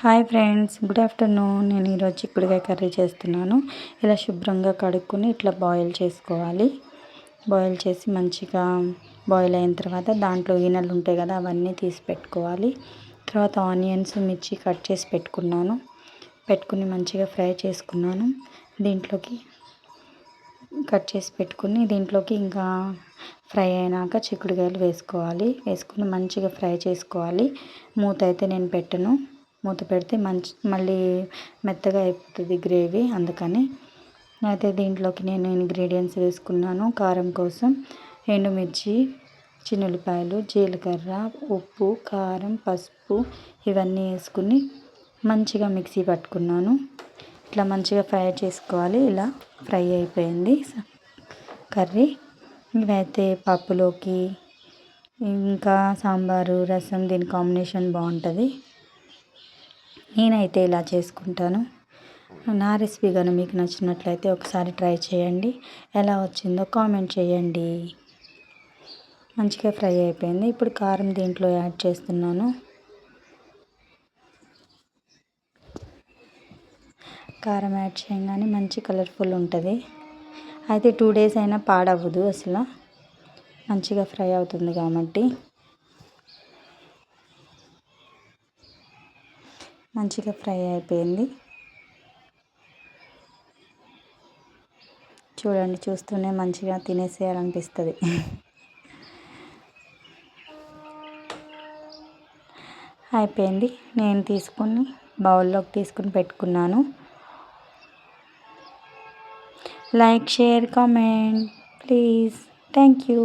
Hi friends, good afternoon. నేను ఈరోజు చిక్కుడుకాయ కర్రీ చేస్తున్నాను. ఇలా శుభ్రంగా కడుక్కొని ఇట్లా బాయిల్ చేసుకోవాలి. బాయిల్ చేసి మంచిగా బాయిల్ అయిన తర్వాత దాంట్లో ఈనెలు ఉంటాయి కదా, అవన్నీ తీసి పెట్టుకోవాలి. తర్వాత ఆనియన్స్, మిర్చి కట్ చేసి పెట్టుకుని మంచిగా ఫ్రై చేసుకున్నాను. దీంట్లోకి ఇంకా ఫ్రై అయినాక చిక్కుడుకాయలు వేసుకుని మంచిగా ఫ్రై చేసుకోవాలి. మూత అయితే నేను పెట్టను, మూత పెడితే మళ్ళీ మెత్తగా అయిపోతుంది గ్రేవీ, అందుకని. అయితే దీంట్లోకి నేను ఇంగ్రీడియంట్స్ వేసుకున్నాను. కారం కోసం ఎండుమిర్చి, చిన్నుల్లిపాయలు, జీలకర్ర, ఉప్పు, కారం, పసుపు ఇవన్నీ వేసుకుని మంచిగా మిక్సీ పట్టుకున్నాను. ఇట్లా మంచిగా ఫ్రై చేసుకోవాలి. ఇలా ఫ్రై అయిపోయింది కర్రీ. ఇవైతే పప్పులోకి ఇంకా సాంబారు, రసం దీని కాంబినేషన్ బాగుంటుంది. నేనైతే ఇలా చేసుకుంటాను. నా రెసిపీ కానీ మీకు నచ్చినట్లయితే ఒకసారి ట్రై చేయండి. ఎలా వచ్చిందో కామెంట్ చేయండి. మంచిగా ఫ్రై అయిపోయింది. ఇప్పుడు కారం దీంట్లో యాడ్ చేస్తున్నాను. కారం యాడ్ చేయగానే మంచి కలర్ఫుల్ ఉంటుంది. అయితే 2 days అయినా పాడవ్వదు, అసలు మంచిగా ఫ్రై అవుతుంది కాబట్టి. మంచిగా ఫ్రై అయిపోయింది. చూడండి, చూస్తూనే మంచిగా తినేసేయాలనిపిస్తుంది. అయిపోయింది. నేను బౌల్లోకి తీసుకుని పెట్టుకున్నాను. Like, share, comment please. Thank you.